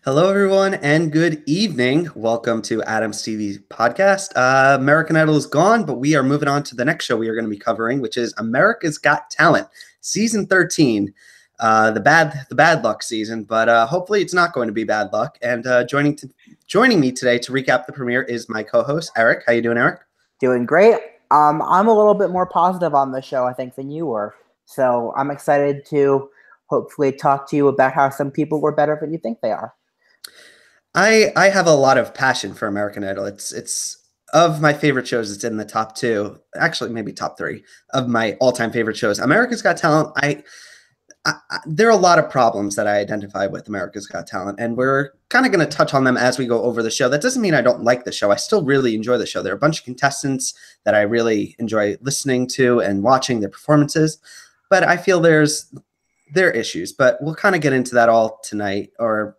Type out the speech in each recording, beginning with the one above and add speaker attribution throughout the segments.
Speaker 1: Hello, everyone, and good evening. Welcome to Adams TV podcast. American Idol is gone, but we are moving on to the next show we are going to be covering, which is America's Got Talent, season 13, the bad luck season. But hopefully, it's not going to be bad luck. And joining me today to recap the premiere is my co-host Eric. How you doing, Eric?
Speaker 2: Doing great. I'm a little bit more positive on the show, I think, than you were. So I'm excited to hopefully talk to you about how some people were better than you think they are.
Speaker 1: I have a lot of passion for American Idol. It's of my favorite shows. It's in the top two, actually maybe top three of my all-time favorite shows. America's Got Talent. There are a lot of problems that I identify with America's Got Talent, and we're kind of going to touch on them as we go over the show. That doesn't mean I don't like the show. I still really enjoy the show. There are a bunch of contestants that I really enjoy listening to and watching their performances, but I feel there are issues. But we'll kind of get into that all tonight or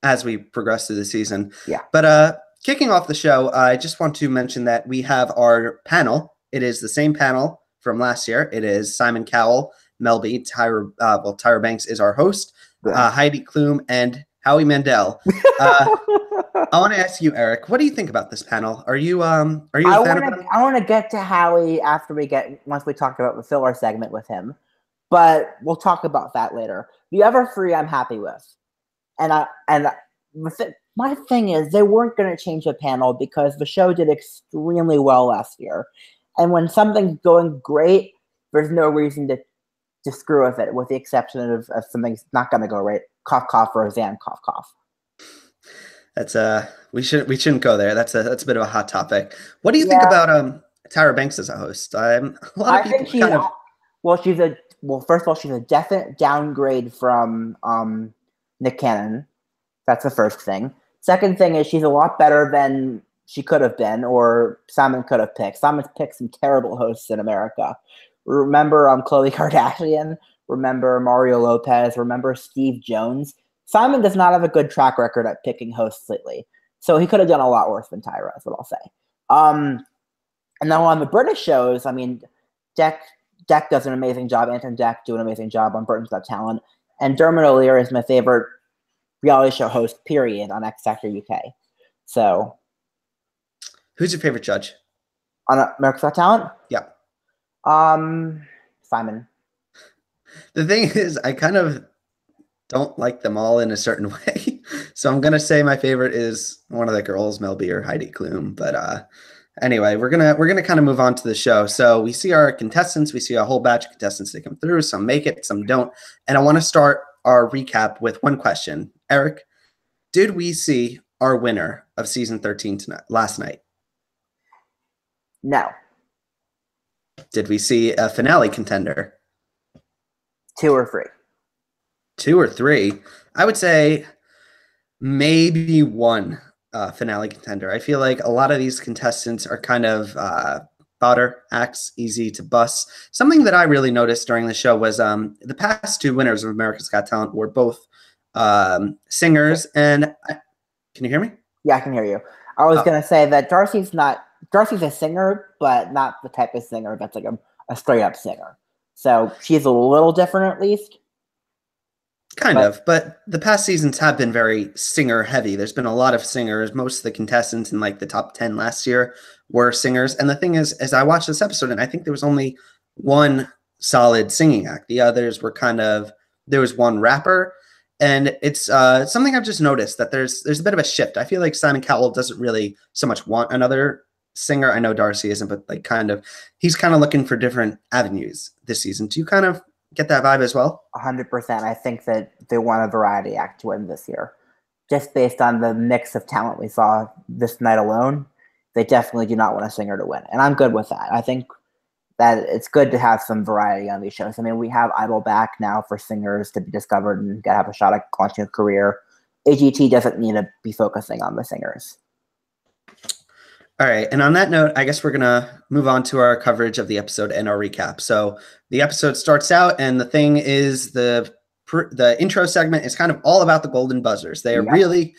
Speaker 1: as we progress through the season.
Speaker 2: Yeah.
Speaker 1: But kicking off the show, I just want to mention that we have our panel. It is the same panel from last year. It is Simon Cowell, Mel B, Tyra Banks is our host, Heidi Klum, and Howie Mandel. I want to ask you, Eric, what do you think about this panel? Are you a fan of it?
Speaker 2: I want to get to Howie once we talk about the filler segment with him, but we'll talk about that later. The other three I'm happy with. My thing is, they weren't going to change the panel because the show did extremely well last year. And when something's going great, there's no reason to screw with it, with the exception of something's not going to go right. Cough, cough, Roseanne, cough, cough.
Speaker 1: That's we shouldn't go there. That's a bit of a hot topic. What do you think about Tyra Banks as a host? A lot of people
Speaker 2: first of all, she's a definite downgrade from Nick Cannon. That's the first thing. Second thing is she's a lot better than she could have been, or Simon could have picked. Simon's picked some terrible hosts in America. Remember Khloe Kardashian? Remember Mario Lopez? Remember Steve Jones? Simon does not have a good track record at picking hosts lately. So he could have done a lot worse than Tyra, is what I'll say. And then on the British shows, I mean, Deck does an amazing job. Anton Deck do an amazing job on Britain's Got Talent. And Dermot O'Leary is my favorite reality show host, period, on X Factor UK. So,
Speaker 1: who's your favorite judge
Speaker 2: on America's Got Talent?
Speaker 1: Yeah,
Speaker 2: Simon.
Speaker 1: The thing is, I kind of don't like them all in a certain way, so I'm gonna say my favorite is one of the girls, Mel B or Heidi Klum. But anyway, we're gonna kind of move on to the show. So we see our contestants. We see a whole batch of contestants that come through. Some make it, some don't. And I want to start our recap with one question. Eric, did we see our winner of season 13 last night?
Speaker 2: No.
Speaker 1: Did we see a finale contender?
Speaker 2: 2 or 3.
Speaker 1: 2 or 3. I would say maybe one finale contender. I feel like a lot of these contestants are kind of fodder acts, easy to bust. Something that I really noticed during the show was the past 2 winners of America's Got Talent were both singers. And can you hear me?
Speaker 2: Yeah, I can hear you. I was going to say that Darcy's a singer, but not the type of singer that's like a straight up singer. So she's a little different at least.
Speaker 1: Kind of, but the past seasons have been very singer heavy. There's been a lot of singers. Most of the contestants in like the top 10 last year were singers. And the thing is, as I watched this episode, and I think there was only one solid singing act. The others were there was one rapper. And it's something I've just noticed that there's a bit of a shift. I feel like Simon Cowell doesn't really so much want another singer. I know Darcy isn't, but he's kind of looking for different avenues this season. Do you kind of get that vibe as well?
Speaker 2: 100%. I think that they want a variety act to win this year. Just based on the mix of talent we saw this night alone, they definitely do not want a singer to win. And I'm good with that. I think that it's good to have some variety on these shows. I mean, we have Idol back now for singers to be discovered and have a shot at launching a career. AGT doesn't need to be focusing on the singers.
Speaker 1: All right. And on that note, I guess we're going to move on to our coverage of the episode and our recap. So the episode starts out, and the thing is the intro segment is kind of all about the golden buzzers. They're really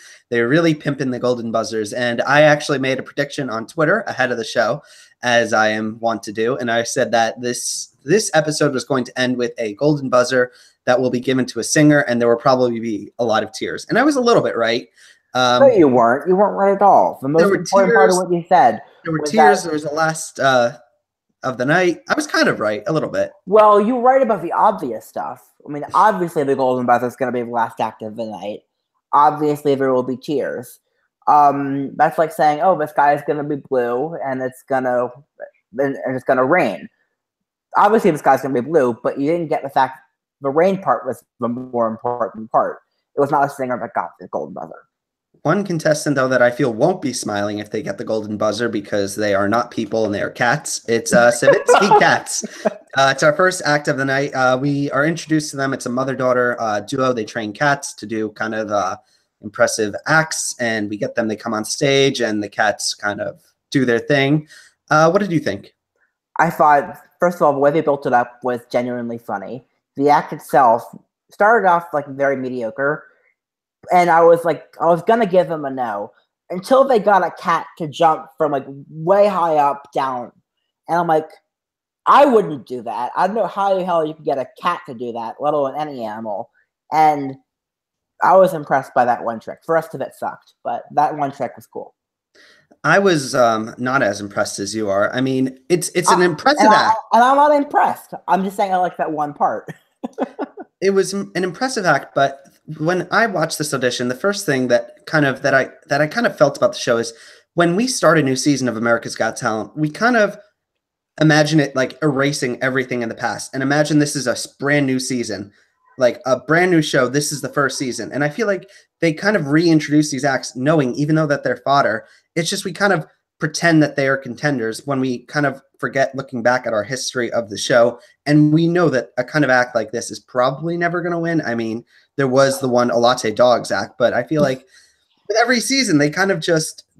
Speaker 1: pimping the golden buzzers. And I actually made a prediction on Twitter ahead of the show. as I am wont to do, and I said that this episode was going to end with a golden buzzer that will be given to a singer, and there will probably be a lot of tears. And I was a little bit right.
Speaker 2: No, you weren't. You weren't right at all. The most important part of what you said.
Speaker 1: There were tears. There was the last of the night. I was kind of right a little bit.
Speaker 2: Well, you're right about the obvious stuff. I mean, obviously the golden buzzer is going to be the last act of the night. Obviously there will be tears. That's like saying, oh, the sky is going to be blue and it's going to rain. Obviously the sky's going to be blue, but you didn't get the fact the rain part was the more important part. It was not a singer that got the golden buzzer.
Speaker 1: One contestant, though, that I feel won't be smiling if they get the golden buzzer because they are not people and they are cats. It's Savitsky Cats. It's our first act of the night. We are introduced to them. It's a mother-daughter duo. They train cats to do kind of impressive acts, and we get them. They come on stage, and the cats kind of do their thing. What did you think?
Speaker 2: I thought, first of all, the way they built it up was genuinely funny. The act itself started off like very mediocre. And I was going to give them a no until they got a cat to jump from like way high up down. And I'm like, I wouldn't do that. I don't know how the hell you could get a cat to do that, let alone any animal. And I was impressed by that one trick. The rest of it sucked, but that one trick was cool.
Speaker 1: I was not as impressed as you are. I mean, it's an impressive act.
Speaker 2: And I'm not impressed. I'm just saying I like that one part.
Speaker 1: It was an impressive act, but when I watched this audition, the first thing that I kind of felt about the show is when we start a new season of America's Got Talent, we kind of imagine it like erasing everything in the past and imagine this is a brand new season, like a brand new show. This is the first season. And I feel like they kind of reintroduce these acts knowing, even though that they're fodder, it's just we kind of pretend that they are contenders when we kind of forget looking back at our history of the show. And we know that a kind of act like this is probably never going to win. I mean, there was the one Latte Dogs act, but I feel like with every season, they kind of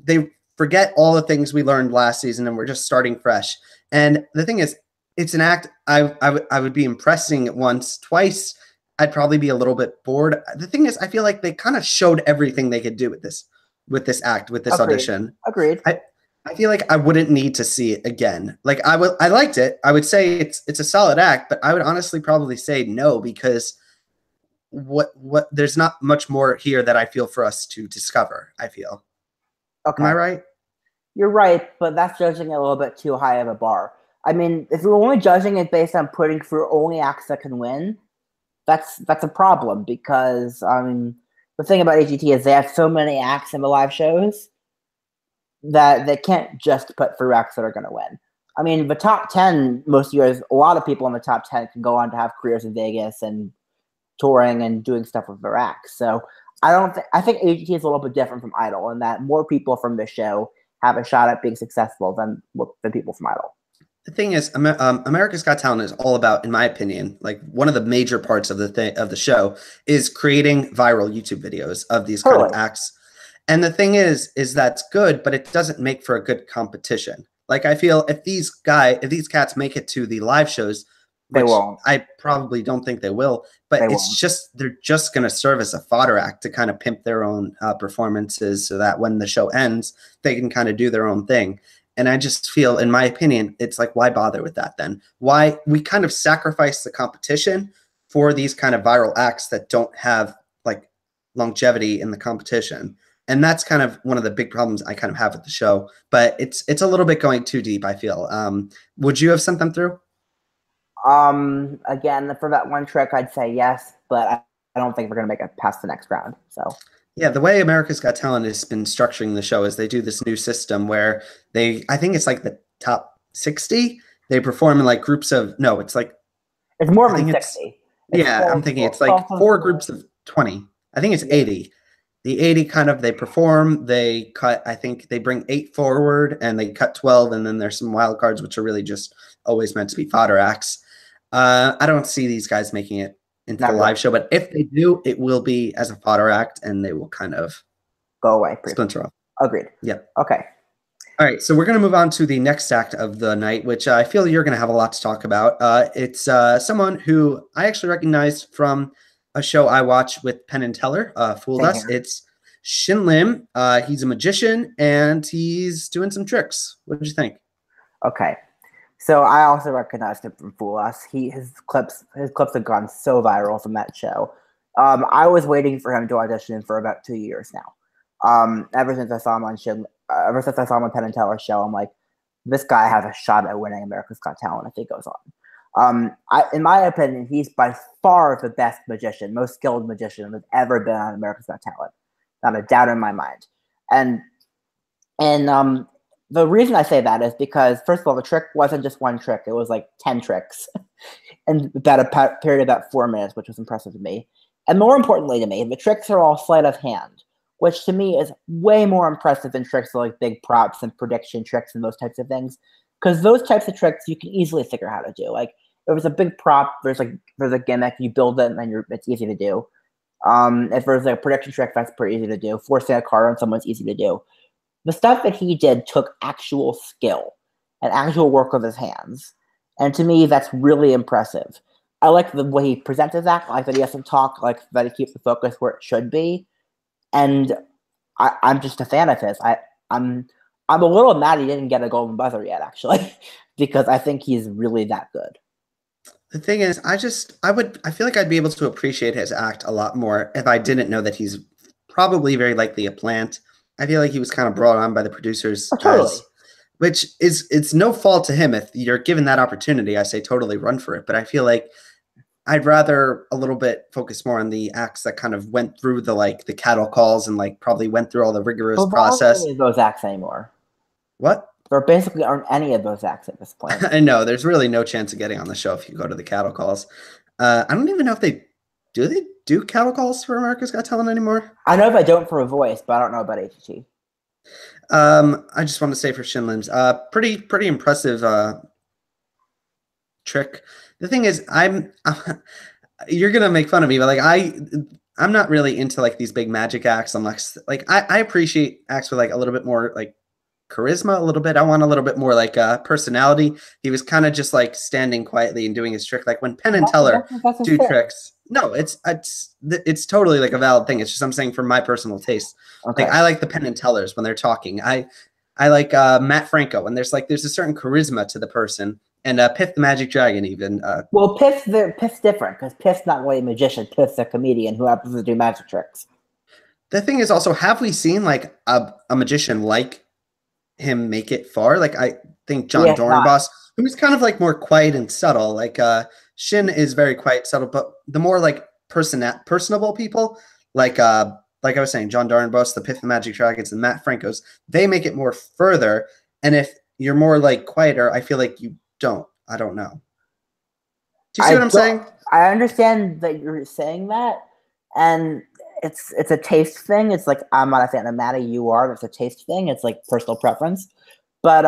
Speaker 1: they forget all the things we learned last season and we're just starting fresh. And the thing is, it's an act I would be impressing it once, twice. I'd probably be a little bit bored. The thing is, I feel like they kind of showed everything they could do with this act, with this audition.
Speaker 2: Agreed.
Speaker 1: I feel like I wouldn't need to see it again. Like I liked it. I would say it's a solid act, but I would honestly probably say no because there's not much more here that I feel for us to discover, I feel.
Speaker 2: Okay.
Speaker 1: Am I right?
Speaker 2: You're right, but that's judging it a little bit too high of a bar. I mean, if you're only judging it based on putting through only acts that can win, that's a problem because, I mean, the thing about AGT is they have so many acts in the live shows that they can't just put through acts that are going to win. I mean, the top 10, most years, a lot of people in the top 10 can go on to have careers in Vegas and touring and doing stuff with their acts. So I think AGT is a little bit different from Idol in that more people from the show have a shot at being successful than people from Idol.
Speaker 1: The thing is, America's Got Talent is all about, in my opinion, like one of the major parts of the show is creating viral YouTube videos of these kind of acts. And the thing is that's good, but it doesn't make for a good competition. Like I feel if these cats make it to the live shows,
Speaker 2: they won't.
Speaker 1: I probably don't think they will, but they're just going to serve as a fodder act to kind of pimp their own performances so that when the show ends, they can kind of do their own thing. And I just feel, in my opinion, it's like, why bother with that then? Why we kind of sacrifice the competition for these kind of viral acts that don't have like longevity in the competition. And that's kind of one of the big problems I kind of have with the show, but it's a little bit going too deep, I feel. Would you have sent them through?
Speaker 2: Again, for that one trick, I'd say yes, but I don't think we're going to make it past the next round. So.
Speaker 1: Yeah, the way America's Got Talent has been structuring the show is they do this new system where I think it's like the top 60. They perform in like groups of, no, it's like.
Speaker 2: It's more than 60.
Speaker 1: I'm thinking it's like four groups of 20. I think it's 80. The 80 kind of, they perform, they cut, I think they bring 8 forward and they cut 12. And then there's some wild cards, which are really just always meant to be fodder acts. I don't see these guys making it into the live show, but if they do, it will be as a fodder act and they will kind of
Speaker 2: go away.
Speaker 1: Splinter off.
Speaker 2: Agreed.
Speaker 1: Yep.
Speaker 2: Okay.
Speaker 1: All right. So we're going to move on to the next act of the night, which I feel you're going to have a lot to talk about. It's someone who I actually recognized from a show I watch with Penn and Teller, Fooled Us. It's Shin Lim. He's a magician and he's doing some tricks. What did you think?
Speaker 2: Okay. So I also recognized him from Fool Us. His clips have gone so viral from that show. I was waiting for him to audition for about 2 years now. Ever since I saw him ever since I saw him on Penn and Teller's show, I'm like, this guy has a shot at winning America's Got Talent if he goes on. In my opinion, he's by far the best magician, most skilled magician that's ever been on America's Got Talent. Not a doubt in my mind. And the reason I say that is because, first of all, the trick wasn't just one trick. It was like 10 tricks in about a period of about 4 minutes, which was impressive to me. And more importantly to me, the tricks are all sleight of hand, which to me is way more impressive than tricks like big props and prediction tricks and those types of things. Because those types of tricks you can easily figure out how to do. Like, if there's a big prop, there's a gimmick, you build it, and then it's easy to do. If there's a prediction trick, that's pretty easy to do. Forcing a card on someone's easy to do. The stuff that he did took actual skill and actual work of his hands. And to me, that's really impressive. I like the way he presents his act, I like that he doesn't talk, like that he keeps the focus where it should be. And I'm just a fan of his. I'm a little mad he didn't get a golden buzzer yet, actually, because I think he's really that good.
Speaker 1: The thing is, I feel like I'd be able to appreciate his act a lot more if I didn't know that he's probably very likely a plant. I feel like he was kind of brought on by the producers,
Speaker 2: Oh, totally.
Speaker 1: which is, it's no fault to him. If you're given that opportunity, I say totally run for it. But I feel like I'd rather a little bit focus more on the acts that kind of went through the cattle calls and probably went through all the rigorous process.
Speaker 2: There aren't any of those acts anymore.
Speaker 1: What?
Speaker 2: There basically aren't any of those acts at this point.
Speaker 1: I know there's really no chance of getting on the show if you go to the cattle calls. I don't even know if they do cattle calls for America's Got Talent anymore.
Speaker 2: I know if I don't for a voice, but I don't know about HT.
Speaker 1: I just want to say for Shinlim's, pretty impressive trick. The thing is, you're gonna make fun of me, but I'm not really into these big magic acts unless I appreciate acts with a little bit more charisma, a little bit. I want a little bit more personality. He was kind of just standing quietly and doing his trick, when Penn and Teller do tricks. No, it's totally a valid thing. It's just I'm saying for my personal taste.
Speaker 2: Okay.
Speaker 1: I like the Penn and Tellers when they're talking. I like Matt Franco, and there's a certain charisma to the person. And Piff the Magic Dragon even.
Speaker 2: Well, Piff's different because Piff's not really a magician. Piff's a comedian who happens to do magic tricks.
Speaker 1: The thing is also, have we seen a magician like him make it far? I think John Dornbos, who's kind of more quiet and subtle. Shin is very quiet, subtle, but the more personable people, like I was saying, John Dornbos, the Piff the Magic Dragons, and Matt Franco's, they make it more further. And if you're more quieter, I feel like you don't. I don't know. Do you see what I'm saying?
Speaker 2: I understand that you're saying that, and it's a taste thing. It's I'm not a fan of Maddie, you are. It's a taste thing. It's personal preference. But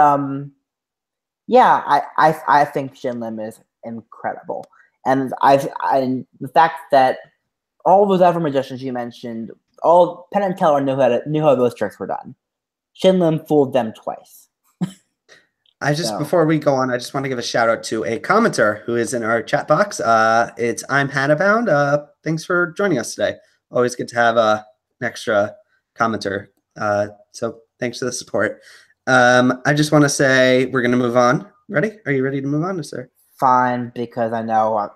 Speaker 2: yeah, I think Shin Lim is incredible, and the fact that all those other magicians you mentioned, all Penn and Teller knew how those tricks were done. Shin Lim fooled them twice.
Speaker 1: Before we go on, I just want to give a shout out to a commenter who is in our chat box. It's I'm Hannabound. Thanks for joining us today. Always good to have an extra commenter. So thanks for the support. I just want to say we're going to move on. Ready? Are you ready to move on, sir?
Speaker 2: Fine, because I know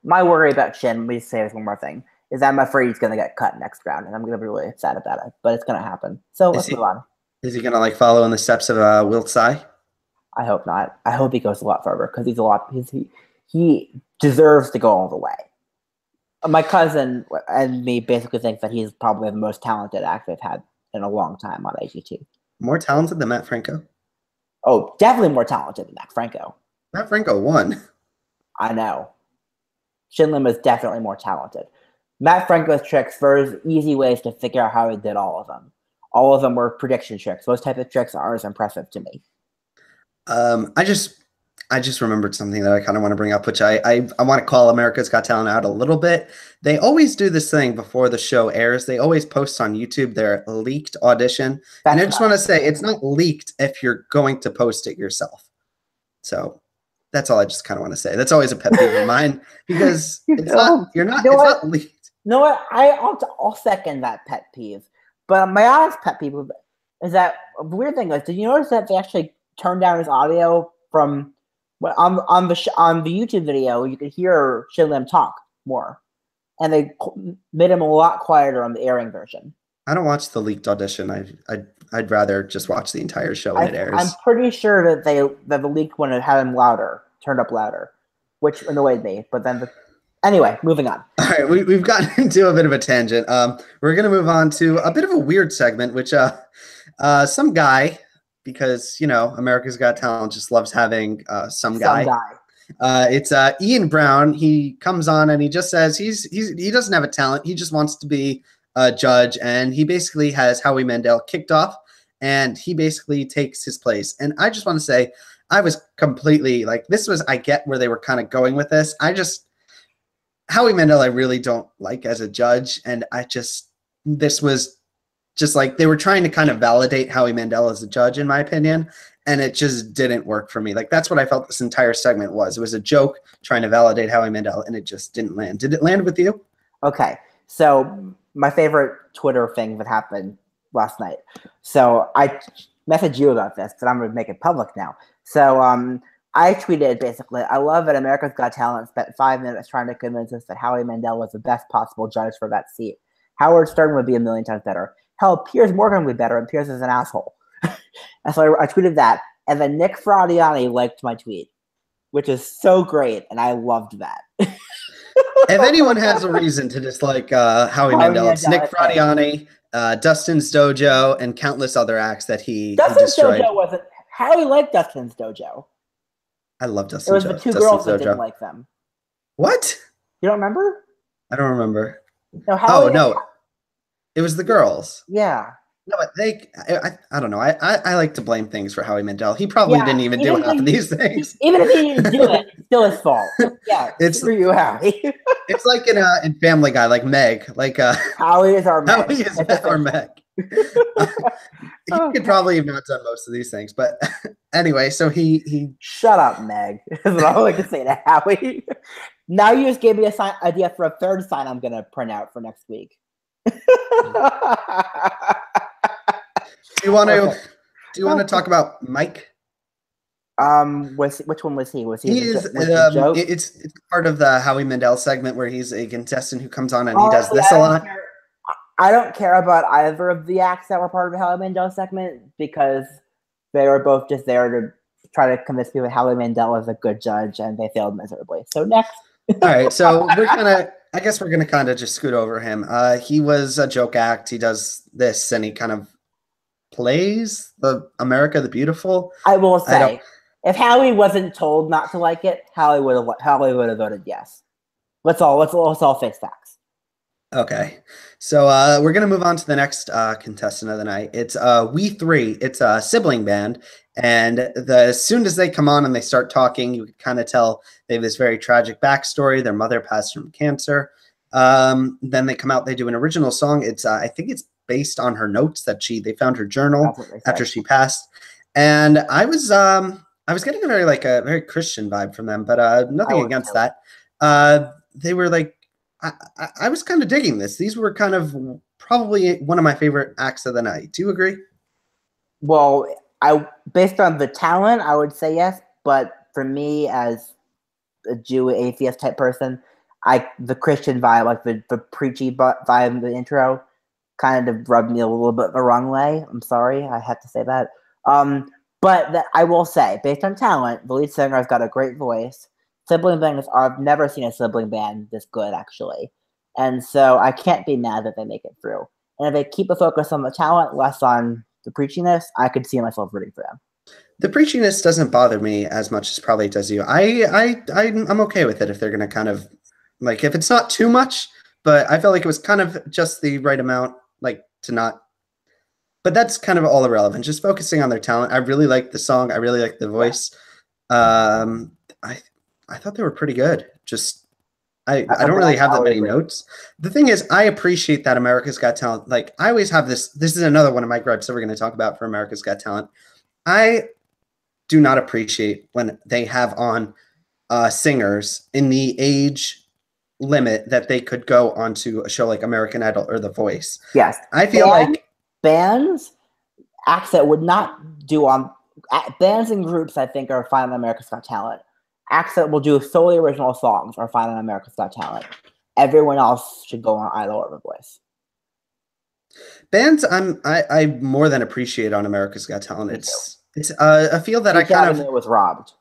Speaker 2: my worry about Shin, let me say this one more thing, is I'm afraid he's going to get cut next round, and I'm going to be really sad about it, but it's going to happen. So let's move on.
Speaker 1: Is he going to follow in the steps of Wilt Tsai?
Speaker 2: I hope not. I hope he goes a lot further because he deserves to go all the way. My cousin and me basically think that he's probably the most talented actor they've had in a long time on AGT.
Speaker 1: More talented than Matt Franco?
Speaker 2: Oh, definitely more talented than Matt Franco.
Speaker 1: Matt Franco won.
Speaker 2: I know. Shin Lim is definitely more talented. Matt Franco's tricks were easy ways to figure out how he did all of them. All of them were prediction tricks. Those type of tricks aren't as impressive to me.
Speaker 1: I just remembered something that I kind of want to bring up, which I want to call America's Got Talent out a little bit. They always do this thing before the show airs. They always post on YouTube their leaked audition. And I just want to say it's not leaked if you're going to post it yourself. So that's all I just kind of want to say. That's always a pet peeve of mine because it's not leaked.
Speaker 2: You know what? I'll second that pet peeve. But my honest pet peeve is that the weird thing is, did you notice that they actually turned down his audio from on the YouTube video, you could hear Shin Lim talk more, and they made him a lot quieter on the airing version.
Speaker 1: I don't watch the leaked audition. I'd rather just watch the entire show when it airs.
Speaker 2: I'm pretty sure that the leaked one had him turned up louder, which annoyed me. But then anyway, moving on.
Speaker 1: All right, we've gotten into a bit of a tangent. We're gonna move on to a bit of a weird segment, which some guy, because America's Got Talent just loves having some guy. It's Ian Brown. He comes on and he just says he doesn't have a talent. He just wants to be a judge, and he basically has Howie Mandel kicked off, and he basically takes his place. And I just want to say, I was completely I get where they were kind of going with this. Howie Mandel, I really don't like as a judge, and this was just like they were trying to kind of validate Howie Mandel as a judge, in my opinion, and it just didn't work for me. Like, that's what I felt this entire segment was. It was a joke trying to validate Howie Mandel, and it just didn't land. Did it land with you?
Speaker 2: Okay, so my favorite Twitter thing that happened last night. So I messaged you about this, but I'm going to make it public now. So I tweeted basically, I love that America's Got Talent spent 5 minutes trying to convince us that Howie Mandel was the best possible judge for that seat. Howard Stern would be a million times better. Hell, Piers Morgan would be better, and Piers is an asshole. And so I tweeted that, and then Nick Frau'jae liked my tweet, which is so great, and I loved that.
Speaker 1: If anyone has a reason to dislike Howie Mandel, it's Nick Frau'jae, Dustin's Dojo, and countless other acts that he destroyed.
Speaker 2: Dojo wasn't. Howie liked Dustin's Dojo.
Speaker 1: I love Dustin's Dojo.
Speaker 2: It was the two girls that didn't like them.
Speaker 1: What?
Speaker 2: You don't remember?
Speaker 1: I don't remember.
Speaker 2: No,
Speaker 1: no. It was the girls.
Speaker 2: Yeah.
Speaker 1: No, but I don't know. I like to blame things for Howie Mandel. He probably didn't even do half of these things.
Speaker 2: Even if he didn't do it, it's still his fault. Yeah, it's for you, Howie.
Speaker 1: It's like in Family Guy, like Meg. Like
Speaker 2: Howie is our Meg.
Speaker 1: Howie is our Meg. He could probably have not done most of these things, but anyway, so he
Speaker 2: shut up, Meg. Is what I like to say to Howie. Now you just gave me a idea for a third sign I'm gonna print out for next week.
Speaker 1: Do you want to talk about Mike?
Speaker 2: Which one was he? Was he?
Speaker 1: It's part of the Howie Mandel segment where he's a contestant who comes on and he does this a lot.
Speaker 2: I don't care about either of the acts that were part of the Howie Mandel segment because they were both just there to try to convince people that Howie Mandel is a good judge, and they failed miserably. So next.
Speaker 1: All right, so I guess we're gonna kind of just scoot over him. He was a joke act. He does this, and he kind of plays the America the Beautiful.
Speaker 2: I will say, if Howie wasn't told not to like it, Howie would have voted yes. Let's all face facts.
Speaker 1: Okay, so we're gonna move on to the next contestant of the night. It's We Three. It's a sibling band, and as soon as they come on and they start talking, you can kind of tell they have this very tragic backstory. Their mother passed from cancer. Then they come out. They do an original song. It's I think it's based on her notes that they found her journal after she passed, and I was getting a very Christian vibe from them, but nothing against that. They were like. I was kind of digging this. These were kind of probably one of my favorite acts of the night. Do you agree?
Speaker 2: Well, based on the talent, I would say yes. But for me, as a Jew atheist type person, the Christian vibe, like the preachy vibe in the intro, kind of rubbed me a little bit the wrong way. I'm sorry, I have to say that. But I will say, based on talent, the lead singer has got a great voice. Sibling bands I've never seen a sibling band this good, actually. And so I can't be mad that they make it through. And if they keep a focus on the talent, less on the preachiness, I could see myself rooting for them.
Speaker 1: The preachiness doesn't bother me as much as probably it does you. I'm okay with it if they're going to kind of, like, if it's not too much, but I felt like it was kind of just the right amount, like, to not. But that's kind of all irrelevant. Just focusing on their talent. I really like the song. I really like the voice. I thought they were pretty good. Just, I don't really have that many notes. The thing is, I appreciate that America's Got Talent. Like, I always have this. This is another one of my gripes that we're going to talk about for America's Got Talent. I do not appreciate when they have on singers in the age limit that they could go onto a show like American Idol or The Voice.
Speaker 2: Yes.
Speaker 1: I feel like
Speaker 2: bands, acts that would not do on bands and groups I think are fine on America's Got Talent. Acts that will do solely original songs are fine on America's Got Talent. Everyone else should go on Idol or The Voice.
Speaker 1: Bands, I more than appreciate on America's Got Talent. It's a field that
Speaker 2: Beach
Speaker 1: I kind
Speaker 2: Avenue
Speaker 1: of
Speaker 2: was robbed.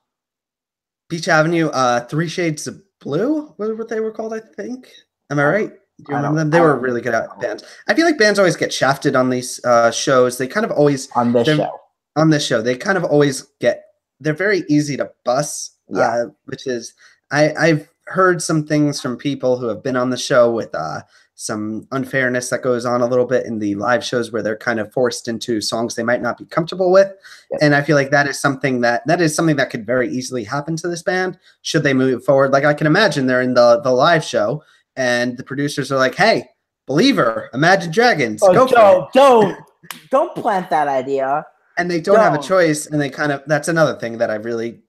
Speaker 1: Beach Avenue, Three Shades of Blue, what they were called, I think. Am I right? Do you remember them? They were really good at bands. I feel like bands always get shafted on these shows. They kind of always
Speaker 2: on this show.
Speaker 1: On this show, they kind of always they're very easy to bust. Which is I've heard some things from people who have been on the show with some unfairness that goes on a little bit in the live shows where they're kind of forced into songs they might not be comfortable with. Yep. And I feel like that is something that could very easily happen to this band should they move forward. Like I can imagine they're in the live show and the producers are like, "Hey, Believer, Imagine Dragons, go for it."
Speaker 2: Don't plant that idea.
Speaker 1: And they don't have a choice, and they that's another thing that I really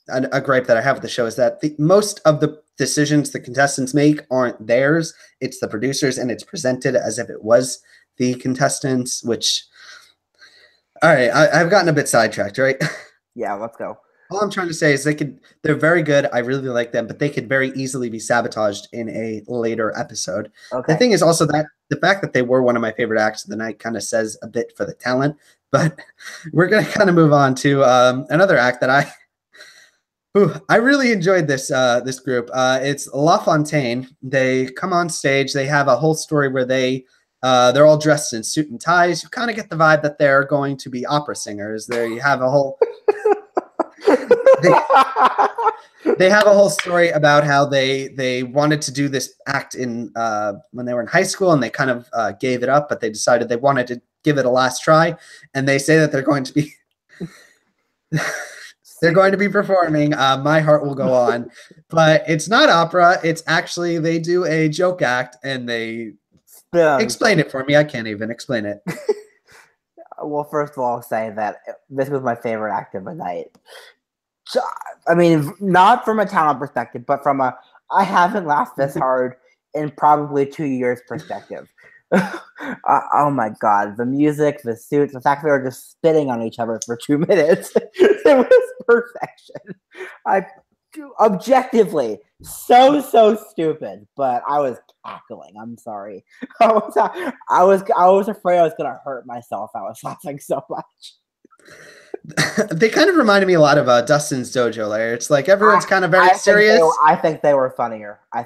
Speaker 1: a gripe that I have with the show is that most of the decisions the contestants make aren't theirs. It's the producers, and it's presented as if it was the contestants, which, all right, I've gotten a bit sidetracked, right?
Speaker 2: Yeah, let's go.
Speaker 1: All I'm trying to say is they're very good. I really like them, but they could very easily be sabotaged in a later episode. Okay. The thing is also that the fact that they were one of my favorite acts of the night kind of says a bit for the talent, but we're going to kind of move on to another act that I really enjoyed this group. It's La Fontaine. They come on stage. They have a whole story where they're all dressed in suit and ties. You kind of get the vibe that they're going to be opera singers. There you have a whole they have a whole story about how they wanted to do this act in when they were in high school, and they kind of gave it up, but they decided they wanted to give it a last try, and they say that they're going to be they're going to be performing My Heart Will Go On, but it's not opera. It's actually they do a joke act, and they explain it for me. I can't even explain it.
Speaker 2: Well, first of all, I'll say that this was my favorite act of the night. I mean, not from a talent perspective, but from I haven't laughed this hard in probably 2 years perspective. Oh my god, the music, the suits, the fact they were just spitting on each other for 2 minutes. It was perfection. Objectively so stupid, but I was cackling. I'm sorry. I was afraid I was gonna hurt myself. I was laughing so much.
Speaker 1: They kind of reminded me a lot of Dustin's Dojo layer. It's like everyone's kind of very serious.
Speaker 2: I think they were funnier. I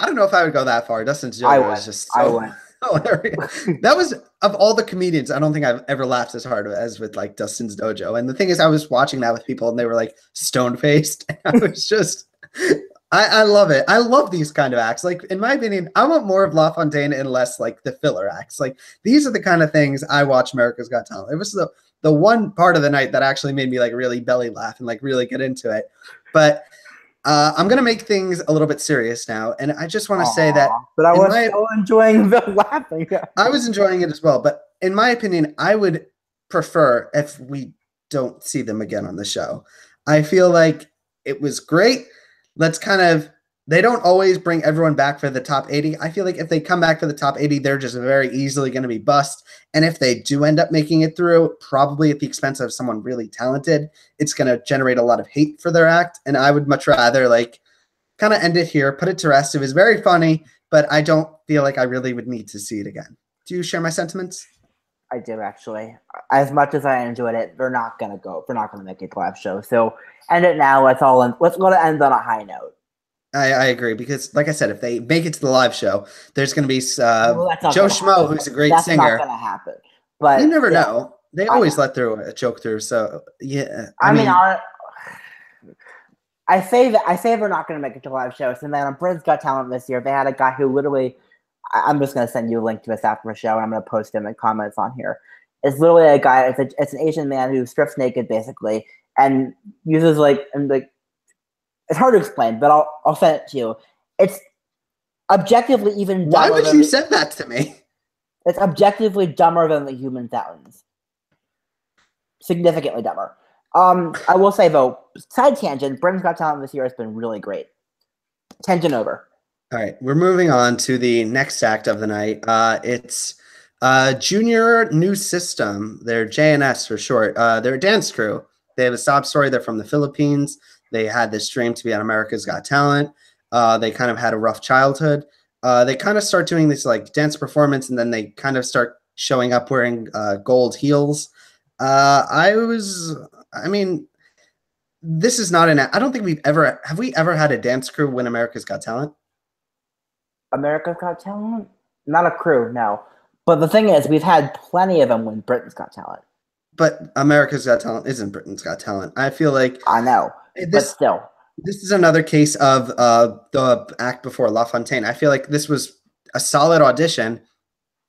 Speaker 1: don't know if I would go that far. Dustin's Dojo is just so hilarious. That was, of all the comedians, I don't think I've ever laughed as hard as with like Dustin's Dojo. And the thing is, I was watching that with people and they were like stone faced. I was just, I love it. I love these kind of acts. Like, in my opinion, I want more of La Fontaine and less like the filler acts. Like, these are the kind of things I watch America's Got Talent. It was the one part of the night that actually made me like really belly laugh and like really get into it. But I'm going to make things a little bit serious now. And I just want to say that.
Speaker 2: But I was still enjoying the laughing.
Speaker 1: I was enjoying it as well. But in my opinion, I would prefer if we don't see them again on the show. I feel like it was great. They don't always bring everyone back for the top 80. I feel like if they come back for the top 80, they're just very easily going to be bust. And if they do end up making it through, probably at the expense of someone really talented, it's going to generate a lot of hate for their act. And I would much rather like kind of end it here, put it to rest. It was very funny, but I don't feel like I really would need to see it again. Do you share my sentiments?
Speaker 2: I do, actually. As much as I enjoyed it, they're not going to make it to live show. So end it now. Let's go to end on a high note.
Speaker 1: I agree, because like I said, if they make it to the live show, there's going to be Joe Schmo, who's a great singer. That's
Speaker 2: not going to hapen. But
Speaker 1: you never know. They always let through a joke through. So yeah,
Speaker 2: I mean, I say they're not going to make it to live shows. And then on Britain's Got Talent this year, they had a guy who literally, I'm just going to send you a link to this after the show, and I'm going to post him in comments on here. It's literally a guy. It's an Asian man who strips naked basically and uses it's hard to explain, but I'll send it to you. It's objectively even dumber.
Speaker 1: Why would you send that to me?
Speaker 2: It's objectively dumber than the human sounds. Significantly dumber. I will say, though, side tangent, Britain's Got Talent this year has been really great. Tangent over.
Speaker 1: All right, we're moving on to the next act of the night. It's Junior New System, they're JNS for short. They're a dance crew. They have a sob story. They're from the Philippines. They had this dream to be on America's Got Talent. They kind of had a rough childhood. They kind of start doing this like dance performance, and then they kind of start showing up wearing gold heels. I mean, this is not an. I don't think have we ever had a dance crew win America's Got Talent?
Speaker 2: America's Got Talent? Not a crew, no. But the thing is, we've had plenty of them win Britain's Got Talent.
Speaker 1: But America's Got Talent isn't Britain's Got Talent. I feel like
Speaker 2: I know, but still.
Speaker 1: This is another case of the act before La Fontaine. I feel like this was a solid audition,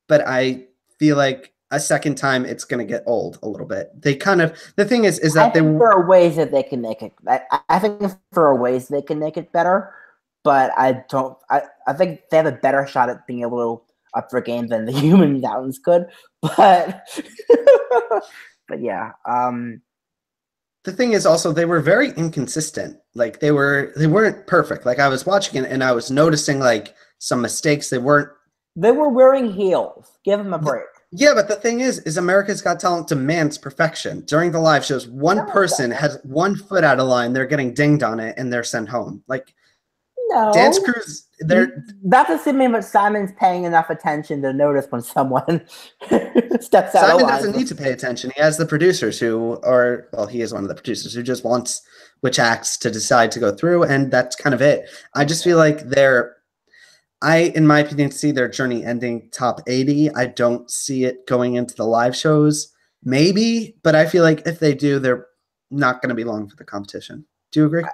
Speaker 1: but I feel like a second time it's going to get old a little bit. They kind of the thing is that
Speaker 2: there are ways that they can make it. I think there are ways they can make it better, but I don't. I think they have a better shot at being able to up their game than the Human Mountains could. But but yeah.
Speaker 1: The thing is also they were very inconsistent. Like they weren't perfect. Like I was watching it and I was noticing like some mistakes. They were
Speaker 2: wearing heels. Give them a break.
Speaker 1: Yeah, but the thing is America's Got Talent demands perfection. During the live shows, one person has 1 foot out of line, they're getting dinged on it, and they're sent home. Like,
Speaker 2: no.
Speaker 1: Dance crews,
Speaker 2: that's assuming that Simon's paying enough attention to notice when someone steps out
Speaker 1: Simon
Speaker 2: of line.
Speaker 1: doesn't need to pay attention. He has the producers he is one of the producers who just wants which acts to decide to go through, and that's kind of it. I just feel like in my opinion, see their journey ending top 80. I don't see it going into the live shows. Maybe, but I feel like if they do, they're not going to be long for the competition. Do you agree?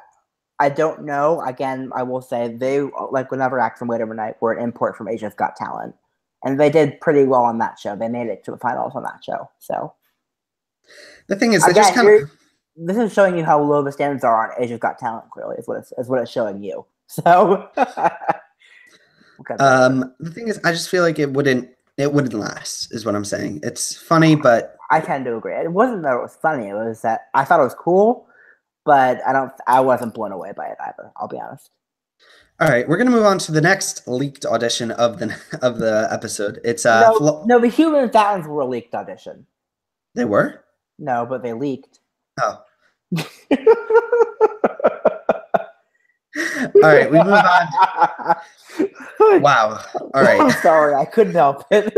Speaker 2: I don't know. Again, I will say they, like whenever Act from Wait Overnight, were an import from Asia's Got Talent. And they did pretty well on that show. They made it to the finals on that show. So
Speaker 1: the thing is,
Speaker 2: this is showing you how low the standards are on Asia's Got Talent, clearly, is what it's showing you. So
Speaker 1: the thing is, I just feel like it wouldn't last, is what I'm saying. It's funny, but
Speaker 2: I tend to agree. It wasn't that it was funny, it was that I thought it was cool, but I wasn't blown away by it either, I'll be honest.
Speaker 1: All right, we're gonna move on to the next leaked audition of the episode. It's
Speaker 2: no, the Human Mountains were a leaked audition.
Speaker 1: They were?
Speaker 2: No, but they leaked.
Speaker 1: Oh. All right, we move on. Wow. All right.
Speaker 2: I'm sorry, I couldn't help it.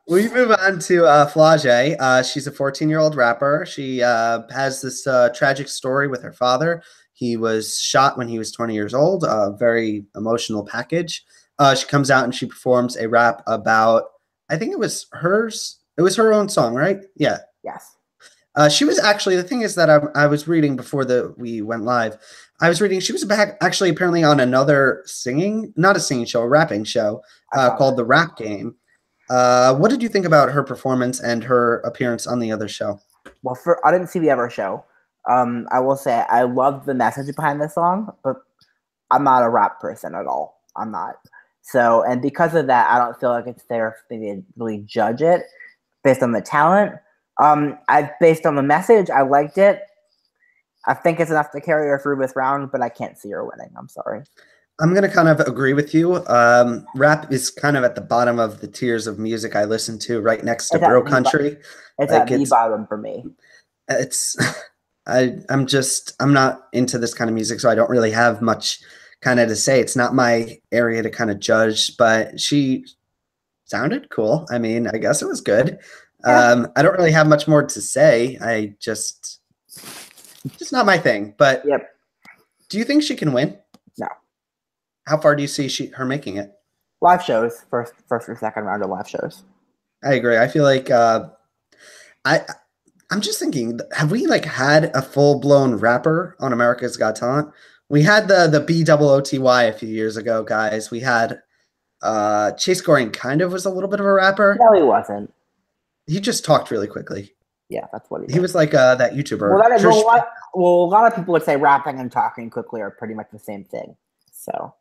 Speaker 1: We move on to Flau'jae. She's a 14-year-old rapper. She has this tragic story with her father. He was shot when he was 20 years old. A very emotional package. She comes out and she performs a rap about, I think it was hers. It was her own song, right? Yeah.
Speaker 2: Yes.
Speaker 1: She was actually, the thing is that I was reading before we went live. I was reading, she was actually apparently on another not a singing show, a rapping show called The Rap Game. What did you think about her performance and her appearance on the other show?
Speaker 2: Well, I didn't see the other show. I will say I love the message behind the song, but I'm not a rap person at all. I'm not. So, and because of that, I don't feel like it's fair for me to really judge it based on the talent. Based on the message, I liked it. I think it's enough to carry her through this round, but I can't see her winning. I'm sorry.
Speaker 1: I'm going to kind of agree with you. Rap is kind of at the bottom of the tiers of music I listen to, right next to Bro Country.
Speaker 2: It's at the bottom for me.
Speaker 1: I'm not into this kind of music, so I don't really have much kind of to say. It's not my area to kind of judge, but she sounded cool. I mean, I guess it was good. Yeah. I don't really have much more to say. Just not my thing. But
Speaker 2: yep.
Speaker 1: Do you think she can win?
Speaker 2: No.
Speaker 1: How far do you see her making it?
Speaker 2: Live shows, first or second round of live shows.
Speaker 1: I agree. I feel like I'm just thinking, have we had a full blown rapper on America's Got Talent? We had the BOOTY a few years ago, guys. We had Chase Goring kind of was a little bit of a rapper.
Speaker 2: No, he wasn't.
Speaker 1: He just talked really quickly.
Speaker 2: Yeah, that's what he did.
Speaker 1: He was like that YouTuber.
Speaker 2: A lot of people would say rapping and talking quickly are pretty much the same thing. So,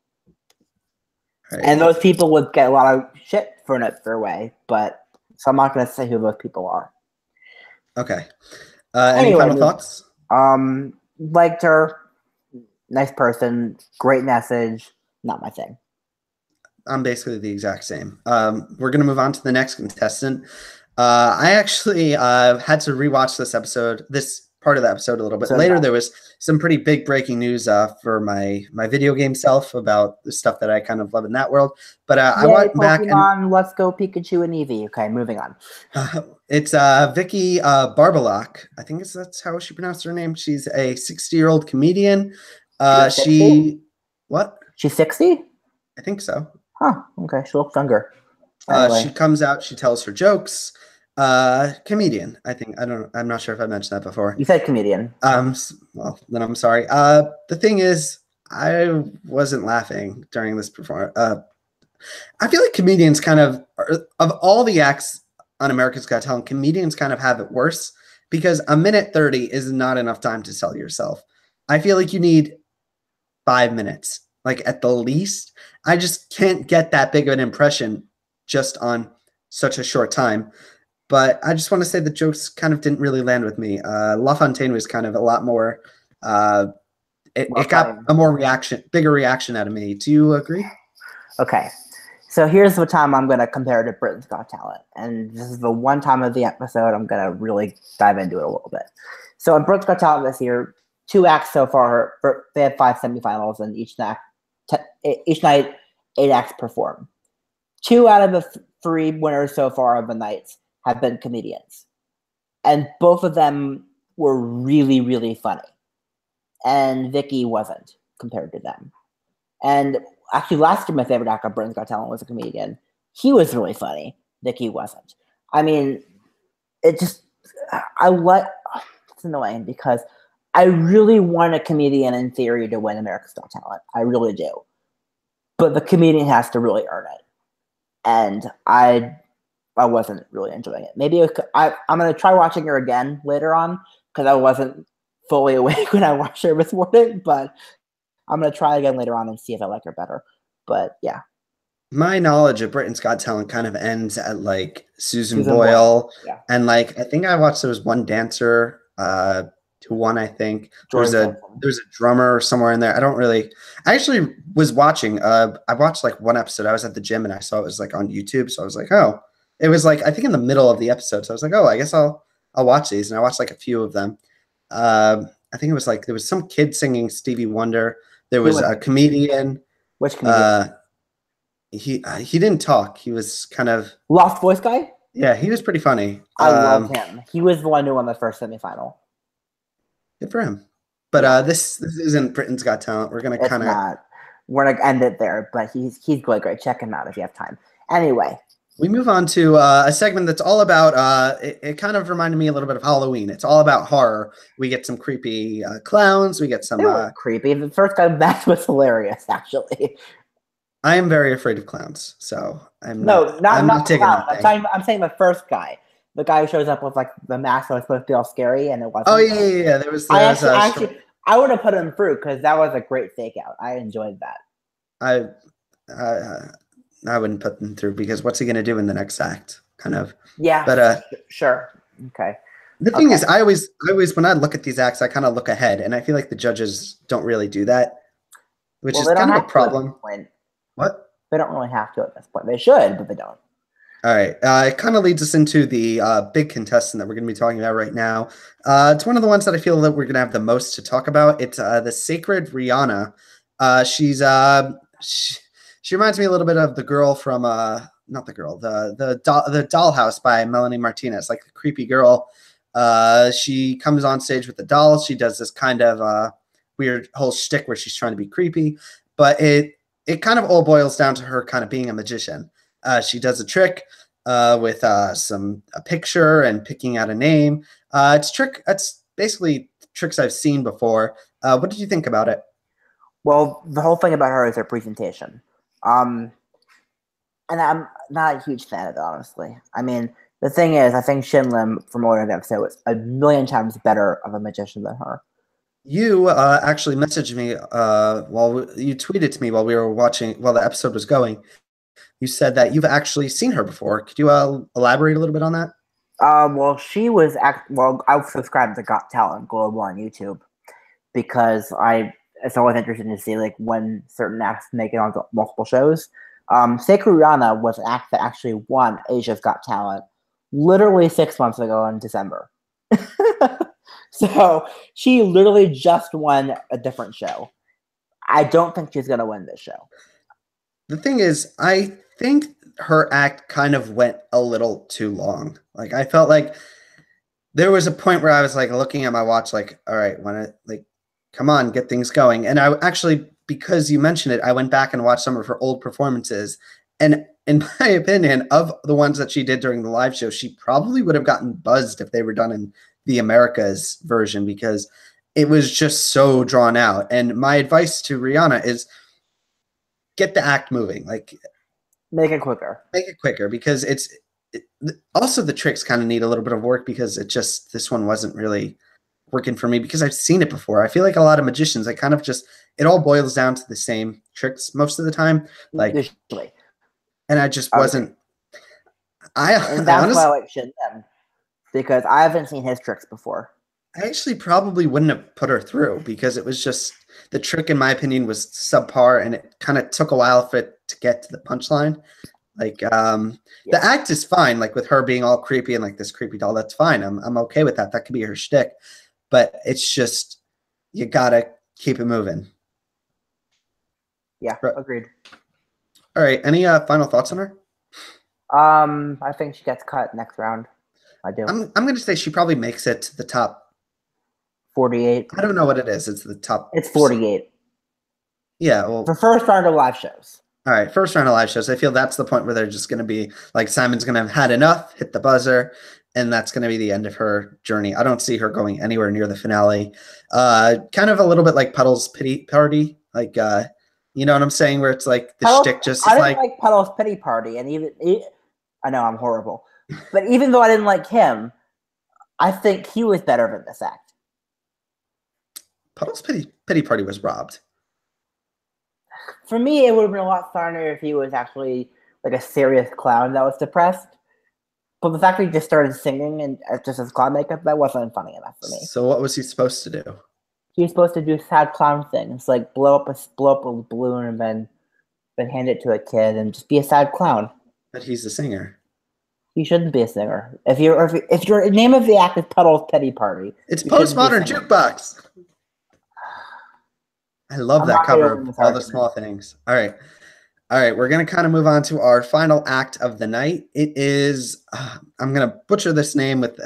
Speaker 2: right. And those people would get a lot of shit thrown at their way, but so I'm not going to say who those people are.
Speaker 1: Okay. Any final thoughts?
Speaker 2: Liked her. Nice person. Great message. Not my thing.
Speaker 1: I'm basically the exact same. We're gonna move on to the next contestant. I actually had to rewatch this part of the episode a little bit
Speaker 2: So did
Speaker 1: later.
Speaker 2: I.
Speaker 1: There was some pretty big breaking news for my video game self about the stuff that I kind of love in that world. But I
Speaker 2: Yay,
Speaker 1: went back and
Speaker 2: Pokemon, let's go Pikachu and Eevee. Okay, moving on.
Speaker 1: it's Vicky Barbalock. I think that's how she pronounced her name. She's a 60-year-old comedian.
Speaker 2: She's 60?
Speaker 1: She what?
Speaker 2: She's 60?
Speaker 1: I think so.
Speaker 2: Huh, okay, she looks younger.
Speaker 1: She
Speaker 2: Anyway,
Speaker 1: comes out, she tells her jokes. Comedian, I think. I'm not sure if I mentioned that before.
Speaker 2: you said comedian.
Speaker 1: Well, then I'm sorry. The thing is, I wasn't laughing during this performance. I feel like comedians kind of all the acts on America's Got Talent, comedians kind of have it worse because a minute 30 is not enough time to sell yourself. I feel like you need 5 minutes, like at the least. I just can't get that big of an impression just on such a short time. But I just want to say the jokes kind of didn't really land with me. LaFontaine was kind of a lot more. It got a bigger reaction out of me. Do you agree?
Speaker 2: Okay, so here's the time I'm going to compare to Britain's Got Talent. And this is the one time of the episode I'm going to really dive into it a little bit. So in Britain's Got Talent this year, 2 acts so far, they have 5 semifinals, and each night 8 acts perform. 2 out of the 3 winners so far of the nights have been comedians. And both of them were really, really funny. And Vicky wasn't compared to them. And actually, last year, my favorite actor, Britain's Got Talent, was a comedian. He was really funny. Vicky wasn't. I mean, it's annoying because I really want a comedian in theory to win America's Got Talent. I really do. But the comedian has to really earn it. And I wasn't really enjoying it. Maybe I'm going to try watching her again later on because I wasn't fully awake when I watched her this morning. But I'm going to try again later on and see if I like her better. But yeah.
Speaker 1: My knowledge of Britain's Got Talent kind of ends at like Susan
Speaker 2: Susan
Speaker 1: Boyle.
Speaker 2: Yeah.
Speaker 1: And like, I think I watched, there was one dancer who won, I think. There was a drummer somewhere in there. I actually was watching, I watched like one episode. I was at the gym and I saw it was like on YouTube. So I was like, oh, it was like, I think in the middle of the episode. So I was like, oh, I guess I'll watch these. And I watched like a few of them. I think it was like, there was some kid singing Stevie Wonder. There was a comedian.
Speaker 2: Which comedian?
Speaker 1: He didn't talk. He was kind of
Speaker 2: Lost Voice guy?
Speaker 1: Yeah, he was pretty funny.
Speaker 2: I love him. He was the one who won the first semifinal.
Speaker 1: Good for him. But this isn't Britain's Got Talent. We're gonna kind of
Speaker 2: we're gonna end it there. But he's really great. Check him out if you have time. Anyway,
Speaker 1: we move on to a segment that's all about. It kind of reminded me a little bit of Halloween. It's all about horror. We get some creepy clowns. We get some
Speaker 2: creepy. The first guy back was hilarious. Actually,
Speaker 1: I am very afraid of clowns, so I'm
Speaker 2: not
Speaker 1: taking
Speaker 2: clown.
Speaker 1: that.
Speaker 2: I'm saying the first guy. The guy who shows up with like the mask that was supposed to be all scary, and it wasn't.
Speaker 1: Oh yeah. There was
Speaker 2: I would have put him through because that was a great fake out. I enjoyed that.
Speaker 1: I wouldn't put them through because what's he going to do in the next act? Kind of.
Speaker 2: Yeah.
Speaker 1: But
Speaker 2: sure. Okay.
Speaker 1: The thing is, I always when I look at these acts, I kind of look ahead, and I feel like the judges don't really do that, which is kind of a problem. What?
Speaker 2: They don't really have to at this point. They should, but they don't.
Speaker 1: All right. It kind of leads us into the big contestant that we're going to be talking about right now. It's one of the ones that I feel that we're going to have the most to talk about. It's the Sacred Rihanna. She reminds me a little bit of the girl from not the girl, the Dollhouse by Melanie Martinez, like the creepy girl. She comes on stage with the doll. She does this kind of weird whole shtick where she's trying to be creepy, but it kind of all boils down to her kind of being a magician. She does a trick with a picture and picking out a name. It's basically tricks I've seen before. What did you think about it?
Speaker 2: Well, the whole thing about her is her presentation. And I'm not a huge fan of it, honestly. I mean, the thing is, I think Shin Lim from earlier in the episode was a million times better of a magician than her.
Speaker 1: You actually messaged me you tweeted to me while we were watching, while the episode was going. You said that you've actually seen her before. Could you elaborate a little bit on that?
Speaker 2: Well, she was I subscribed to Got Talent Global on YouTube because it's always interesting to see like when certain acts make it on multiple shows. Rihanna was an act that actually won Asia's Got Talent literally 6 months ago in December. So she literally just won a different show. I don't think she's going to win this show.
Speaker 1: The thing is, I think her act kind of went a little too long. Like, I felt like there was a point where I was like looking at my watch, like, all right, come on, get things going. And I actually, because you mentioned it, I went back and watched some of her old performances. And in my opinion, of the ones that she did during the live show, she probably would have gotten buzzed if they were done in the Americas version, because it was just so drawn out. And my advice to Rihanna is get the act moving. Like,
Speaker 2: make it quicker.
Speaker 1: Make it quicker, because also the tricks kind of need a little bit of work, because this one wasn't really working for me, because I've seen it before. I feel like a lot of magicians, it all boils down to the same tricks most of the time. Like,
Speaker 2: usually.
Speaker 1: And I just wasn't.
Speaker 2: And that's why I like Shin Lim, because I haven't seen his tricks before.
Speaker 1: I actually probably wouldn't have put her through, because it was just, the trick, in my opinion, was subpar, and it kind of took a while for it to get to the punchline. Like, the act is fine, like with her being all creepy and like this creepy doll, that's fine. I'm okay with that. That could be her shtick. But it's just, you gotta keep it moving.
Speaker 2: Yeah, agreed.
Speaker 1: All right. Any final thoughts on her?
Speaker 2: I think she gets cut next round. I do.
Speaker 1: I'm going to say she probably makes it to the top
Speaker 2: 48.
Speaker 1: I don't know what it is. It's the top.
Speaker 2: It's 48.
Speaker 1: Yeah. Well,
Speaker 2: for first round of live shows.
Speaker 1: All right. First round of live shows. I feel that's the point where they're just going to be like, Simon's going to have had enough, hit the buzzer, and that's going to be the end of her journey. I don't see her going anywhere near the finale. Kind of a little bit like Puddle's Pity Party. Like, you know what I'm saying? Where it's like the shtick just
Speaker 2: I didn't like Puddle's Pity Party. And I know I'm horrible. But even though I didn't like him, I think he was better than this act.
Speaker 1: Puddle's Pity Party was robbed.
Speaker 2: For me, it would have been a lot funnier if he was actually like a serious clown that was depressed. But the fact that he just started singing and just as clown makeup, that wasn't funny enough for me.
Speaker 1: So what was he supposed to do?
Speaker 2: He was supposed to do sad clown things, like blow up a balloon and then hand it to a kid and just be a sad clown.
Speaker 1: But he's a singer.
Speaker 2: He shouldn't be a singer. If your name of the act is Puddle's Pity Party,
Speaker 1: it's Postmodern Jukebox. I love that cover of All the Small Things. All right. We're going to kind of move on to our final act of the night. It is, I'm going to butcher this name what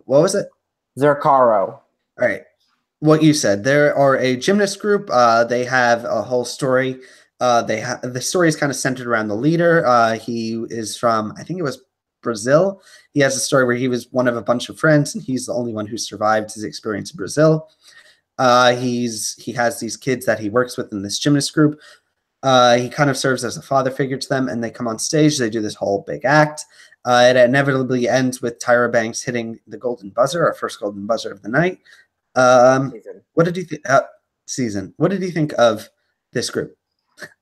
Speaker 1: was it?
Speaker 2: Zercaro.
Speaker 1: All right. What you said. There are a gymnast group. They have a whole story. The story is kind of centered around the leader. He is from, I think it was Brazil. He has a story where he was one of a bunch of friends, and he's the only one who survived his experience in Brazil. He has these kids that he works with in this gymnast group. He kind of serves as a father figure to them, and they come on stage. They do this whole big act. It inevitably ends with Tyra Banks hitting the golden buzzer, our first golden buzzer of the night. What did you think? Season. What did you think of this group?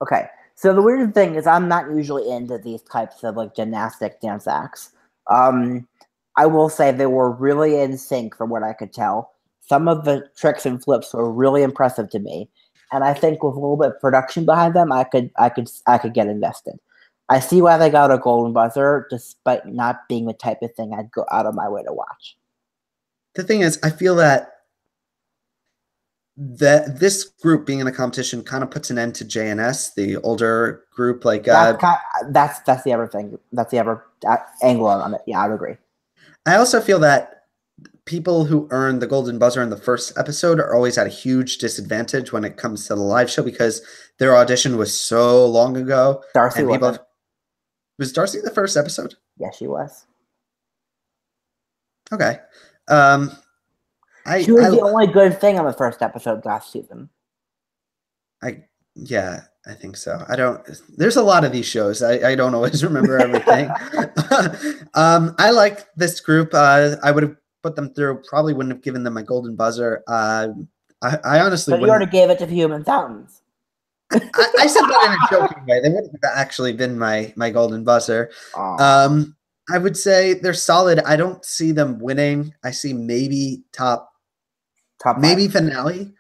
Speaker 2: Okay, so the weird thing is I'm not usually into these types of like gymnastic dance acts. I will say they were really in sync from what I could tell. Some of the tricks and flips were really impressive to me, and I think with a little bit of production behind them, I could get invested. I see why they got a golden buzzer, despite not being the type of thing I'd go out of my way to watch.
Speaker 1: The thing is, I feel that this group being in the competition kind of puts an end to JNS, the older group. Like
Speaker 2: that's the other thing. That's the other angle on it. Yeah, I would agree.
Speaker 1: I also feel that people who earn the golden buzzer in the first episode are always at a huge disadvantage when it comes to the live show, because their audition was so long ago.
Speaker 2: Darcy
Speaker 1: was Darcy the first episode?
Speaker 2: Yes, she was.
Speaker 1: Okay.
Speaker 2: She was the only good thing on the first episode last season.
Speaker 1: Yeah, I think so. There's a lot of these shows. I don't always remember everything. I like this group. I would have put them through, probably wouldn't have given them my golden buzzer. I honestly
Speaker 2: But you already gave it to Human Fountains.
Speaker 1: I said that in a joking way. They wouldn't have actually been my golden buzzer. I would say they're solid. I don't see them winning. I see maybe top maybe finale.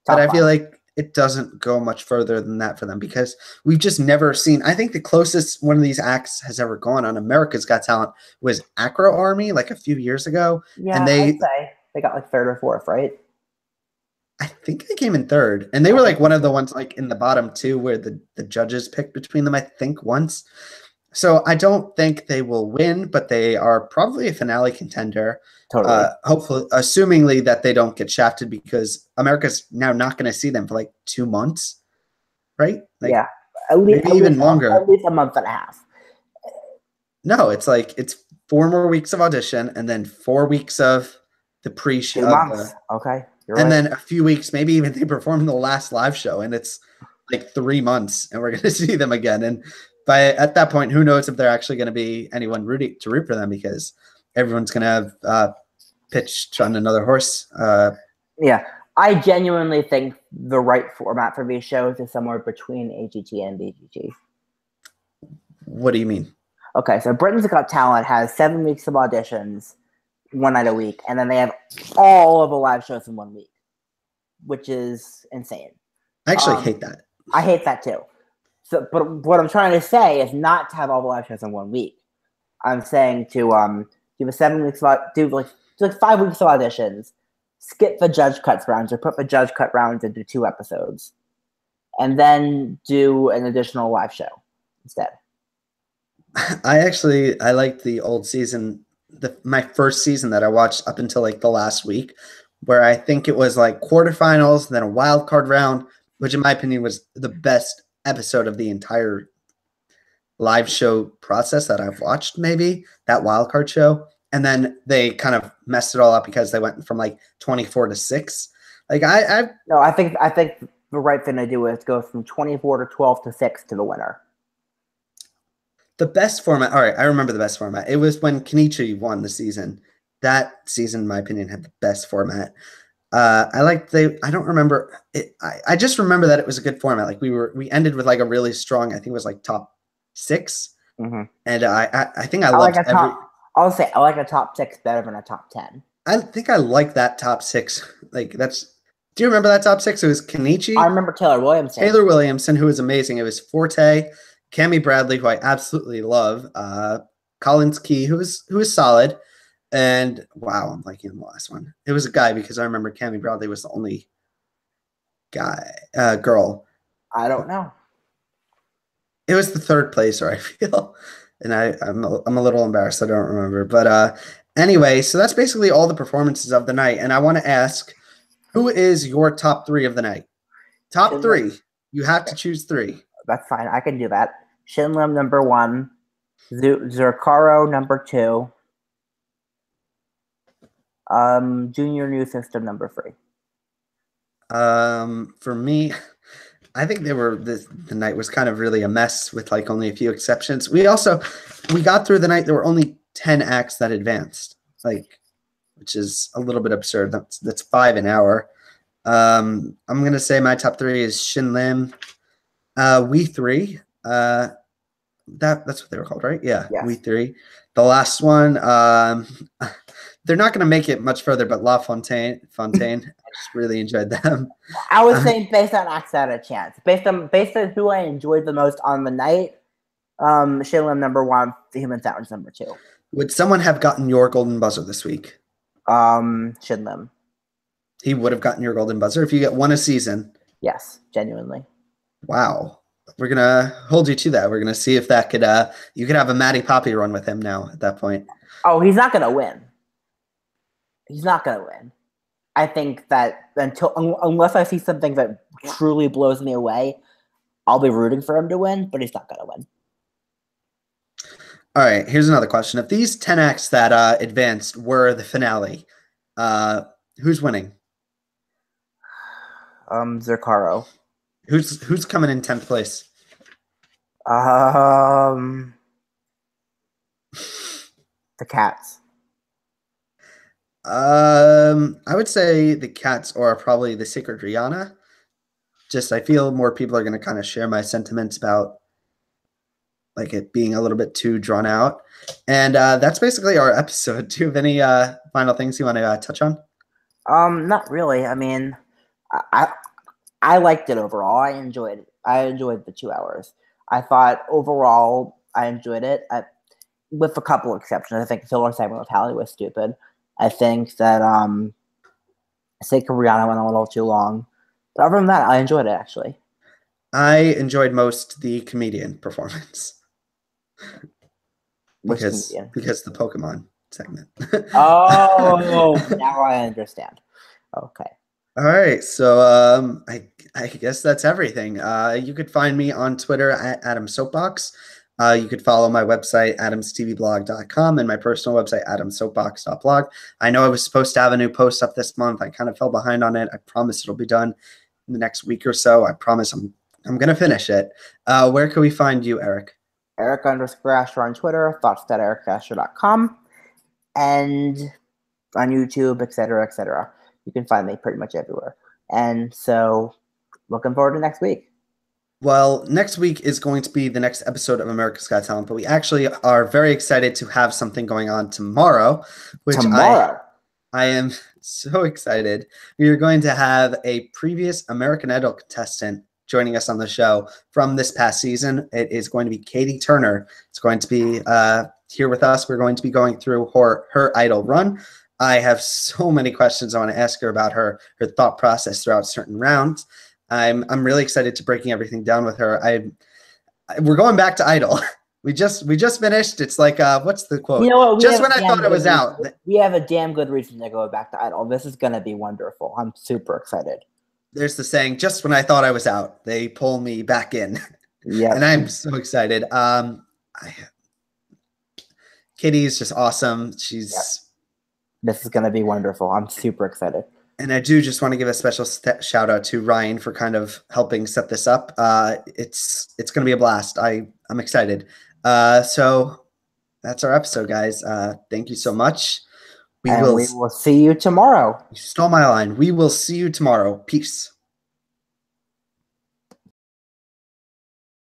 Speaker 1: But I feel like it doesn't go much further than that for them because we've just never seen. I think the closest one of these acts has ever gone on America's Got Talent was Acro Army like a few years ago, and
Speaker 2: Yeah, I'd say they got like third or fourth, right?
Speaker 1: I think they came in third, and they were like one of the ones like in the bottom two where the judges picked between them. I think once. So I don't think they will win, but they are probably a finale contender.
Speaker 2: Totally.
Speaker 1: Hopefully, assumingly that they don't get shafted because America's now not going to see them for like 2 months, right? Like
Speaker 2: yeah,
Speaker 1: maybe even longer.
Speaker 2: At least a month and a half.
Speaker 1: No, it's like it's 4 more weeks of audition and then 4 weeks of the pre-show.
Speaker 2: 2 months. Okay.
Speaker 1: And then a few weeks, maybe even they perform the last live show, and it's like 3 months, and we're going to see them again. And at that point, who knows if they're actually going to be anyone rooting to root for them because everyone's going to have pitched on another horse.
Speaker 2: Yeah, I genuinely think the right format for these shows is somewhere between AGT and BGT.
Speaker 1: What do you mean?
Speaker 2: Okay, so Britain's Got Talent has 7 weeks of auditions, 1 night a week, and then they have all of the live shows in 1 week, which is insane.
Speaker 1: I actually hate that.
Speaker 2: I hate that too. So, but what I'm trying to say is not to have all the live shows in 1 week. I'm saying to give a 7 weeks do like 5 weeks of auditions, skip the judge cuts rounds or put the judge cut rounds into 2 episodes, and then do an additional live show instead.
Speaker 1: I liked the old season, my first season that I watched up until like the last week, where I think it was like quarterfinals, then a wild card round, which in my opinion was the best episode of the entire live show process that I've watched, maybe that wild card show. And then they kind of messed it all up because they went from like 24 to 6. Like
Speaker 2: I think the right thing to do is go from 24 to 12 to 6 to the winner.
Speaker 1: The best format. All right, I remember the best format. It was when Kenichi won the season. That season, in my opinion, had the best format. I don't remember it. I just remember that it was a good format. Like we ended with like a really strong. I think it was like top 6.
Speaker 2: Mm-hmm.
Speaker 1: And I think I loved
Speaker 2: I'll say I like a top 6 better than a top 10.
Speaker 1: I think I like that top 6. Like that's. Do you remember that top 6? It was Kenichi.
Speaker 2: I remember Taylor Williamson,
Speaker 1: who was amazing. It was Forte, Cammie Bradley, who I absolutely love. Collins Key, who was solid. And wow, I'm blanking on the last one. It was a guy because I remember Cammie Bradley was the only girl.
Speaker 2: I don't know.
Speaker 1: It was the third placer, I feel. And I'm a little embarrassed. I don't remember. But anyway, so that's basically all the performances of the night. And I want to ask, who is your top 3 of the night? Top 3. You have to choose 3.
Speaker 2: That's fine. I can do that. Shin Lim number 1. Zurkaro number 2. Junior New System number 3.
Speaker 1: For me, I think the night was kind of really a mess with like only a few exceptions. We got through the night. There were only 10 acts that advanced, which is a little bit absurd. That's 5 an hour. I'm gonna say my top 3 is Shin Lim, We 3. That's what they were called, right? Yeah, yes. We 3. The last one, they're not going to make it much further, but La Fontaine. I just really enjoyed them.
Speaker 2: I was saying based on acts that had a chance. Based on who I enjoyed the most on the night, Shin Lim number 1, The Human Sounds number 2.
Speaker 1: Would someone have gotten your golden buzzer this week?
Speaker 2: Shin Lim.
Speaker 1: He would have gotten your golden buzzer if you get 1 a season.
Speaker 2: Yes, genuinely.
Speaker 1: Wow. We're going to hold you to that. We're going to see if that could you could have a Matty Poppy run with him now at that point.
Speaker 2: Oh, he's not going to win. He's not going to win. I think that unless I see something that truly blows me away, I'll be rooting for him to win, but he's not going to win.
Speaker 1: All right, here's another question. If these 10 acts that advanced were the finale, who's winning?
Speaker 2: Zurkaro.
Speaker 1: Who's coming in 10th place?
Speaker 2: The Cats.
Speaker 1: I would say the Cats or probably the Sacred Rihanna. Just I feel more people are going to kind of share my sentiments about like it being a little bit too drawn out. And that's basically our episode. Do you have any final things you want to touch on?
Speaker 2: Not really. I mean, I liked it overall. I enjoyed it. I enjoyed the 2 hours. I thought overall I enjoyed it. With a couple exceptions. I think the filler segment with Hallie was stupid. I think that Seika Rihanna went a little too long. But other than that, I enjoyed it actually.
Speaker 1: I enjoyed most the comedian performance
Speaker 2: Which
Speaker 1: because
Speaker 2: comedian?
Speaker 1: because the Pokemon segment.
Speaker 2: Oh, now I understand. Okay.
Speaker 1: All right, so I guess that's everything. You could find me on Twitter at Adam Soapbox. You could follow my website, adamstvblog.com, and my personal website, adamsoapbox.blog. I know I was supposed to have a new post up this month. I kind of fell behind on it. I promise it'll be done in the next week or so. I promise I'm going to finish it. Where can we find you, Eric?
Speaker 2: Eric_Ascher on Twitter, thoughts.ericascher.com, and on YouTube, etc., etc. You can find me pretty much everywhere. And so, looking forward to next week.
Speaker 1: Well, next week is going to be the next episode of America's Got Talent, but we actually are very excited to have something going on tomorrow, which I am so excited. We are going to have a previous American Idol contestant joining us on the show from this past season. It is going to be Katie Turner. It's going to be here with us. We're going to be going through her Idol run. I have so many questions I want to ask her about her thought process throughout certain rounds. I'm really excited to breaking everything down with her. We're going back to Idol. We just finished. It's like what's the quote?
Speaker 2: You know what?
Speaker 1: Just when I thought it was out.
Speaker 2: We have a damn good reason to go back to Idol. This is gonna be wonderful. I'm super excited.
Speaker 1: There's the saying, just when I thought I was out, they pull me back in. Yeah. And I'm so excited. Kitty is just awesome.
Speaker 2: This is going to be wonderful. I'm super excited.
Speaker 1: And I do just want to give a special shout out to Ryan for kind of helping set this up. It's going to be a blast. I'm excited. So that's our episode, guys. Thank you so much. We will see you tomorrow. You stole my line. We will see you tomorrow. Peace.